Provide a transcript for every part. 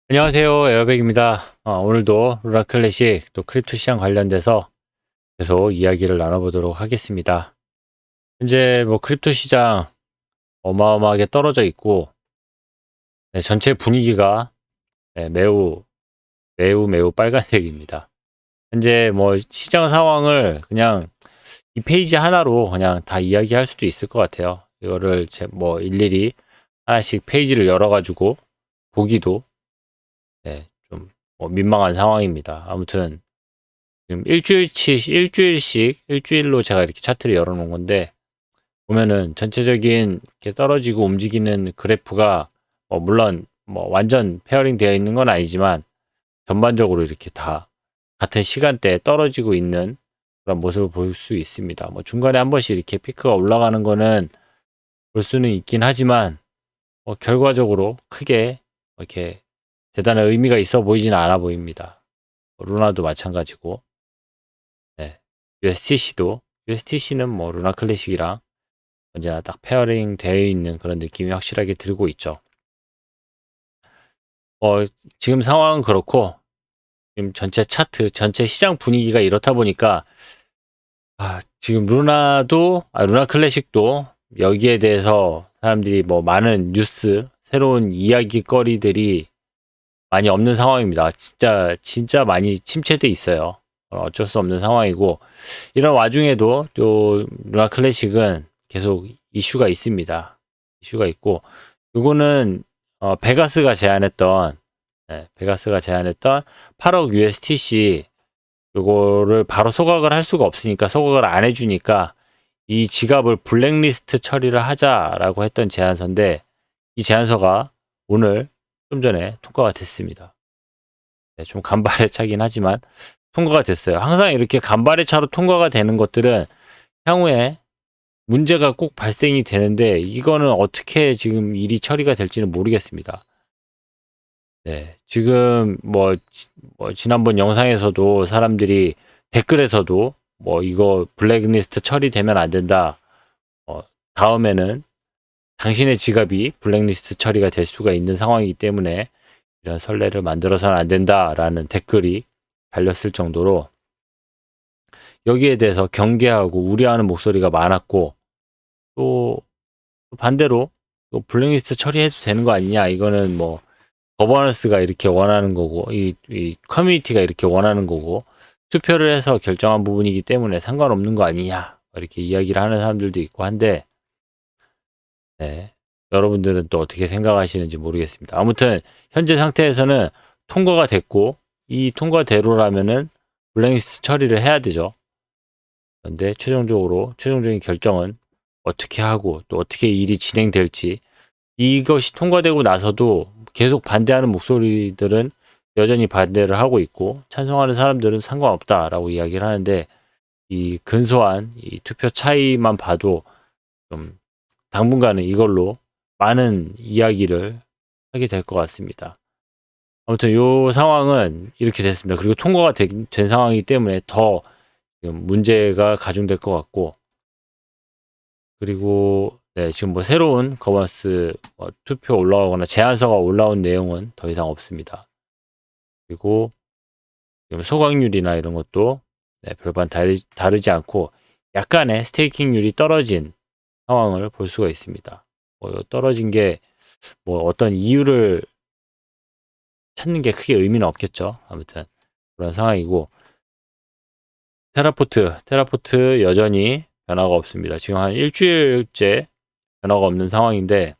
안녕하세요. 에어백입니다. 오늘도 루나 클래식 또 크립토 시장 관련돼서 계속 이야기를 나눠보도록 하겠습니다. 현재 뭐 크립토 시장 어마어마하게 떨어져 있고, 네, 전체 분위기가 매우 빨간색입니다. 현재 뭐 시장 상황을 그냥 이 페이지 하나로 그냥 다 이야기할 수도 있을 것 같아요. 이거를 뭐 일일이 하나씩 페이지를 열어가지고 보기도 좀뭐 민망한 상황입니다. 아무튼 지금 일주일로 제가 이렇게 차트를 열어놓은 건데, 보면은 전체적인 이렇게 떨어지고 움직이는 그래프가 물론 뭐 완전 페어링 되어 있는 건 아니지만 전반적으로 이렇게 다 같은 시간대에 떨어지고 있는 그런 모습을 볼 수 있습니다. 뭐 중간에 한 번씩 이렇게 피크가 올라가는 거는 볼 수는 있긴 하지만 결과적으로 크게 이렇게 대단한 의미가 있어 보이지는 않아 보입니다. 루나도 마찬가지고, 네. USTC는 뭐 루나 클래식이랑 언제나 딱 페어링 되어 있는 그런 느낌이 확실하게 들고 있죠. 지금 상황은 그렇고, 지금 전체 차트, 전체 시장 분위기가 이렇다 보니까, 지금 루나 클래식도 여기에 대해서 사람들이 뭐 많은 뉴스, 새로운 이야기거리들이 많이 없는 상황입니다. 진짜 많이 침체돼 있어요. 어쩔 수 없는 상황이고, 이런 와중에도 또 루나 클래식은 계속 이슈가 있습니다. 이슈가 있고, 요거는 베가스가 제안했던 8억 USTC, 요거를 바로 소각을 할 수가 없으니까, 소각을 안 해주니까 이 지갑을 블랙리스트 처리를 하자라고 했던 제안서인데, 이 제안서가 오늘 좀 전에 통과가 됐습니다. 좀 간발의 차긴 하지만 통과가 됐어요. 항상 이렇게 간발의 차로 통과가 되는 것들은 향후에 문제가 꼭 발생이 되는데, 이거는 어떻게 지금 일이 처리가 될지는 모르겠습니다. 네, 지금 지난번 영상에서도 사람들이 댓글에서도 이거 블랙리스트 처리되면 안 된다. 다음에는 당신의 지갑이 블랙리스트 처리가 될 수가 있는 상황이기 때문에 이런 선례를 만들어서는 안 된다라는 댓글이 달렸을 정도로 여기에 대해서 경계하고 우려하는 목소리가 많았고, 또 반대로 블랙리스트 처리해도 되는 거 아니냐, 이거는 뭐 거버넌스가 이렇게 원하는 거고, 이 커뮤니티가 이렇게 원하는 거고, 투표를 해서 결정한 부분이기 때문에 상관없는 거 아니냐, 이렇게 이야기를 하는 사람들도 있고 한데, 네, 여러분들은 또 어떻게 생각하시는지 모르겠습니다. 아무튼 현재 상태에서는 통과가 됐고, 이 통과대로라면은 블랙리스트 처리를 해야 되죠. 그런데 최종적인 결정은 어떻게 하고 또 어떻게 일이 진행될지, 이것이 통과되고 나서도 계속 반대하는 목소리들은 여전히 반대를 하고 있고, 찬성하는 사람들은 상관없다라고 이야기를 하는데, 이 근소한 이 투표 차이만 봐도 좀 당분간은 이걸로 많은 이야기를 하게 될 것 같습니다. 아무튼 이 상황은 이렇게 됐습니다. 그리고 통과가 된 상황이기 때문에 더 지금 문제가 가중될 것 같고, 그리고 네, 지금 뭐 새로운 거버넌스 투표 올라오거나 제안서가 올라온 내용은 더 이상 없습니다. 그리고 지금 소각률이나 이런 것도 별반 다르지 않고 약간의 스테이킹률이 떨어진 상황을 볼 수가 있습니다. 떨어진 게 뭐 어떤 이유를 찾는 게 크게 의미는 없겠죠. 아무튼 그런 상황이고, 테라포트 여전히 변화가 없습니다. 지금 한 일주일째 변화가 없는 상황인데,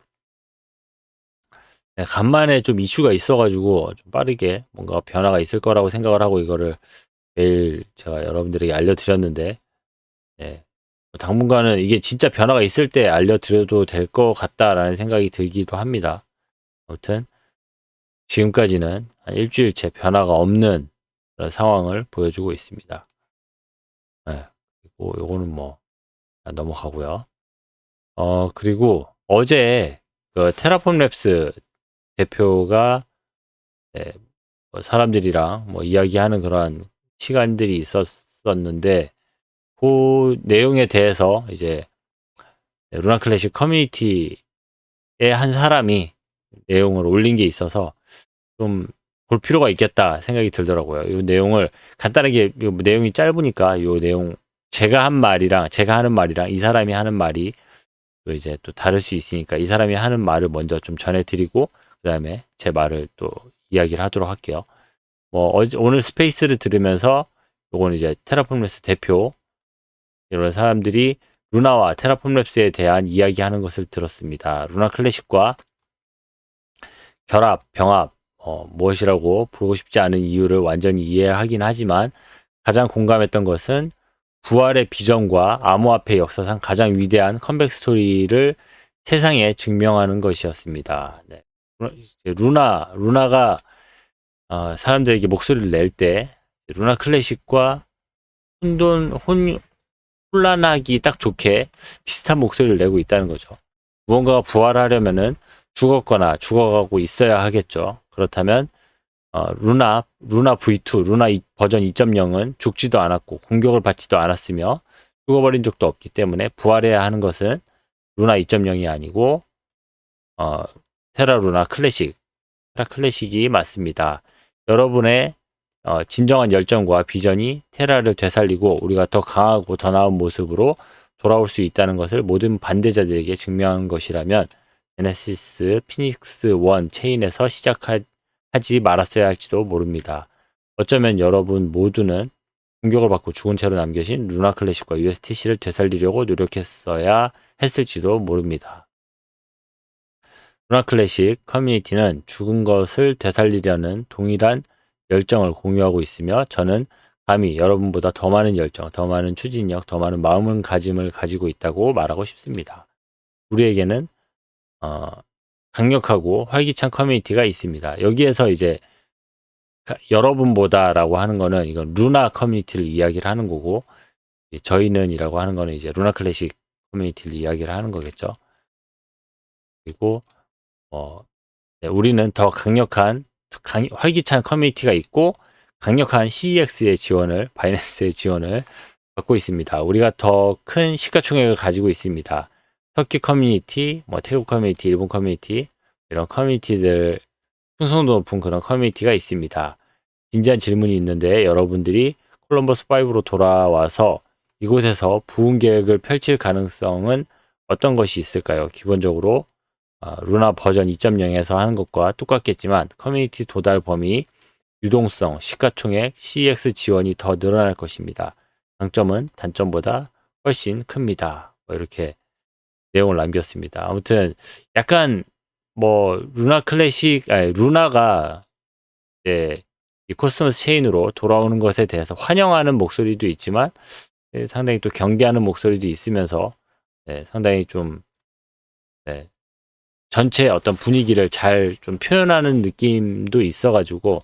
간만에 좀 이슈가 있어가지고 좀 빠르게 뭔가 변화가 있을 거라고 생각을 하고 이거를 매일 제가 여러분들에게 알려드렸는데, 당분간은 이게 진짜 변화가 있을 때 알려드려도 될 것 같다라는 생각이 들기도 합니다. 아무튼 지금까지는 한 일주일째 변화가 없는 그런 상황을 보여주고 있습니다. 그리고 요거는 뭐 넘어가고요. 그리고 어제 그 테라폼 랩스 대표가 사람들이랑 이야기하는 그런 시간들이 있었는데, 그 내용에 대해서 이제 루나 클래식 커뮤니티의 한 사람이 내용을 올린 게 있어서 좀 볼 필요가 있겠다 생각이 들더라고요. 이 내용을 간단하게, 내용이 짧으니까 이 내용, 제가 하는 말이랑 이 사람이 하는 말이 또 이제 또 다를 수 있으니까 이 사람이 하는 말을 먼저 좀 전해드리고 그 다음에 제 말을 또 이야기를 하도록 할게요. 오늘 스페이스를 들으면서 요거는 이제 테라폼 랩스 대표 이런 사람들이 루나와 테라폼 랩스에 대한 이야기하는 것을 들었습니다. 루나 클래식과 결합, 병합, 무엇이라고 부르고 싶지 않은 이유를 완전히 이해하긴 하지만 가장 공감했던 것은 부활의 비전과 암호화폐 역사상 가장 위대한 컴백 스토리를 세상에 증명하는 것이었습니다. 네. 루나가 사람들에게 목소리를 낼 때 루나 클래식과 혼란하기 딱 좋게 비슷한 목소리를 내고 있다는 거죠. 무언가가 부활하려면은 죽었거나 죽어가고 있어야 하겠죠. 그렇다면 루나 V2, 루나 버전 2.0은 죽지도 않았고 공격을 받지도 않았으며 죽어버린 적도 없기 때문에 부활해야 하는 것은 루나 2.0이 아니고 테라 클래식이 맞습니다. 여러분의 진정한 열정과 비전이 테라를 되살리고 우리가 더 강하고 더 나은 모습으로 돌아올 수 있다는 것을 모든 반대자들에게 증명한 것이라면 제네시스 피닉스 1 체인에서 시작하지 말았어야 할지도 모릅니다. 어쩌면 여러분 모두는 공격을 받고 죽은 채로 남겨진 루나 클래식과 USTC를 되살리려고 노력했어야 했을지도 모릅니다. 루나 클래식 커뮤니티는 죽은 것을 되살리려는 동일한 열정을 공유하고 있으며 저는 감히 여러분보다 더 많은 열정, 더 많은 추진력, 더 많은 마음가짐을 가지고 있다고 말하고 싶습니다. 우리에게는 강력하고 활기찬 커뮤니티가 있습니다. 여기에서 이제 여러분보다라고 하는 거는 이건 루나 커뮤니티를 이야기를 하는 거고 저희는이라고 하는 거는 이제 루나 클래식 커뮤니티를 이야기를 하는 거겠죠. 그리고 네, 우리는 더 강력한 활기찬 커뮤니티가 있고 강력한 CEX의 지원을, 바이낸스의 지원을 받고 있습니다. 우리가 더 큰 시가총액을 가지고 있습니다. 터키 커뮤니티, 태국 커뮤니티, 일본 커뮤니티 이런 커뮤니티들 충성도 높은 그런 커뮤니티가 있습니다. 진지한 질문이 있는데 여러분들이 콜럼버스 5로 돌아와서 이곳에서 부흥 계획을 펼칠 가능성은 어떤 것이 있을까요? 기본적으로 루나 버전 2.0에서 하는 것과 똑같겠지만 커뮤니티 도달 범위, 유동성, 시가총액, CEX 지원이 더 늘어날 것입니다. 장점은 단점보다 훨씬 큽니다. 이렇게 내용을 남겼습니다. 아무튼 약간 루나가 이제 이 코스모스 체인으로 돌아오는 것에 대해서 환영하는 목소리도 있지만 상당히 또 경계하는 목소리도 있으면서 상당히 좀 전체 어떤 분위기를 잘 좀 표현하는 느낌도 있어가지고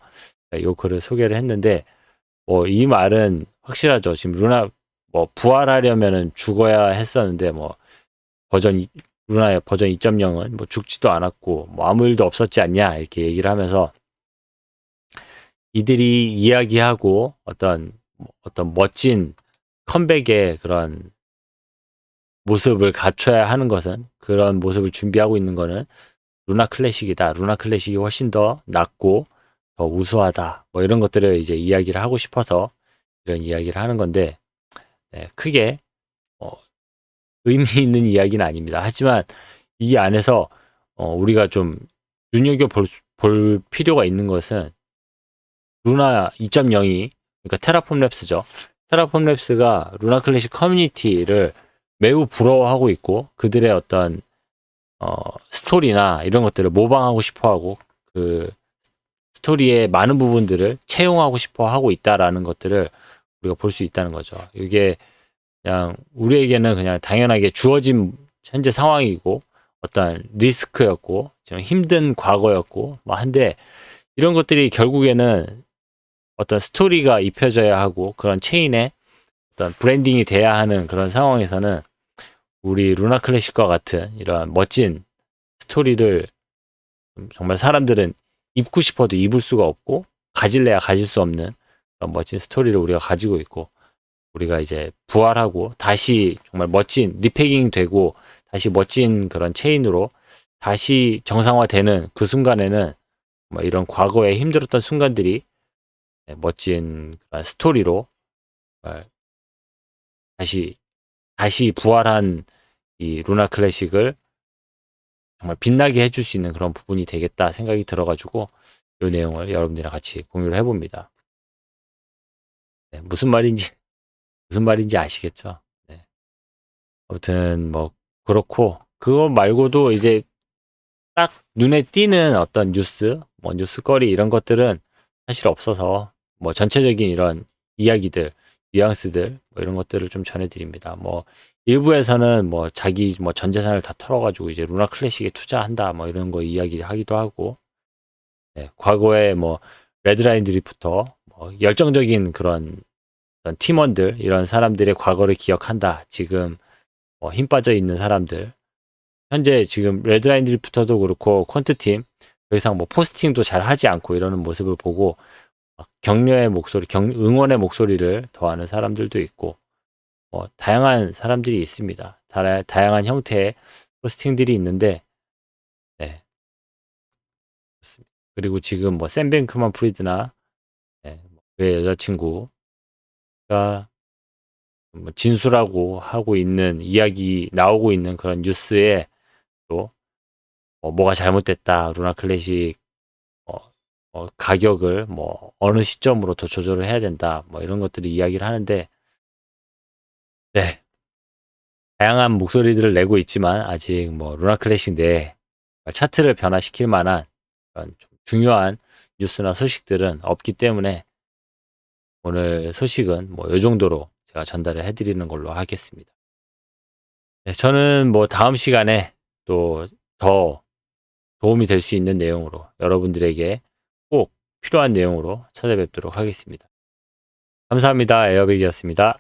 요 글을 소개를 했는데 이 말은 확실하죠. 지금 루나 부활하려면은 죽어야 했었는데 루나의 버전 2.0은 죽지도 않았고 아무 일도 없었지 않냐 이렇게 얘기를 하면서 이들이 이야기하고 어떤 멋진 컴백의 그런 모습을 갖춰야 하는 것은 그런 모습을 준비하고 있는 것은 루나 클래식이다. 루나 클래식이 훨씬 더 낫고 더 우수하다. 이런 것들을 이제 이야기를 하고 싶어서 이런 이야기를 하는 건데 크게 의미 있는 이야기는 아닙니다. 하지만 이 안에서 우리가 좀 눈여겨볼 필요가 있는 것은 루나 2.0이 그러니까 테라폼 랩스죠. 테라폼 랩스가 루나 클래식 커뮤니티를 매우 부러워하고 있고 그들의 어떤 스토리나 이런 것들을 모방하고 싶어하고 그 스토리의 많은 부분들을 채용하고 싶어하고 있다라는 것들을 우리가 볼 수 있다는 거죠. 이게 그냥 우리에게는 그냥 당연하게 주어진 현재 상황이고 어떤 리스크였고 좀 힘든 과거였고 한데 이런 것들이 결국에는 어떤 스토리가 입혀져야 하고 그런 체인에 어떤 브랜딩이 돼야 하는 그런 상황에서는 우리 루나 클래식과 같은 이러한 멋진 스토리를 정말 사람들은 입고 싶어도 입을 수가 없고 가질래야 가질 수 없는 그런 멋진 스토리를 우리가 가지고 있고 우리가 이제 부활하고 다시 정말 멋진 리패깅 되고 다시 멋진 그런 체인으로 다시 정상화되는 그 순간에는 뭐 이런 과거에 힘들었던 순간들이 멋진 그런 스토리로 다시 부활한 이 루나 클래식을 정말 빛나게 해줄 수 있는 그런 부분이 되겠다 생각이 들어가지고 이 내용을 여러분들이랑 같이 공유를 해봅니다. 네, 무슨 말인지 아시겠죠? 네. 아무튼 뭐 그렇고 그거 말고도 이제 딱 눈에 띄는 어떤 뭐 뉴스거리 이런 것들은 사실 없어서 뭐 전체적인 이런 이야기들, 뉘앙스들 뭐 이런 것들을 좀 전해드립니다. 뭐 일부에서는 뭐 자기 뭐 전 재산을 다 털어가지고 이제 루나 클래식에 투자한다 뭐 이런 거 이야기하기도 하고, 네, 과거에 뭐 레드라인 드리프터 뭐 열정적인 그런 어떤 팀원들 이런 사람들의 과거를 기억한다. 지금 힘 빠져 있는 사람들 현재 지금 레드라인 드리프터도 그렇고 퀀트팀 더 이상 뭐 포스팅도 잘 하지 않고 이러는 모습을 보고 격려의 목소리, 응원의 목소리를 더하는 사람들도 있고 다양한 사람들이 있습니다. 다양한 형태의 포스팅들이 있는데, 네, 좋습니다. 그리고 지금 뭐 샘 뱅크만 프리드나 그의 여자친구가 뭐 진술하고 하고 있는 이야기 나오고 있는 그런 뉴스에 또 뭐가 잘못됐다, 루나 클래식 가격을 뭐 어느 시점으로 더 조절을 해야 된다, 뭐 이런 것들이 이야기를 하는데, 네, 다양한 목소리들을 내고 있지만 아직 뭐 루나 클래식 내 차트를 변화시킬 만한 그런 좀 중요한 뉴스나 소식들은 없기 때문에 오늘 소식은 뭐 이 정도로 제가 전달을 해드리는 걸로 하겠습니다. 네, 저는 뭐 다음 시간에 또 더 도움이 될 수 있는 내용으로 여러분들에게 꼭 필요한 내용으로 찾아뵙도록 하겠습니다. 감사합니다. 에어백이었습니다.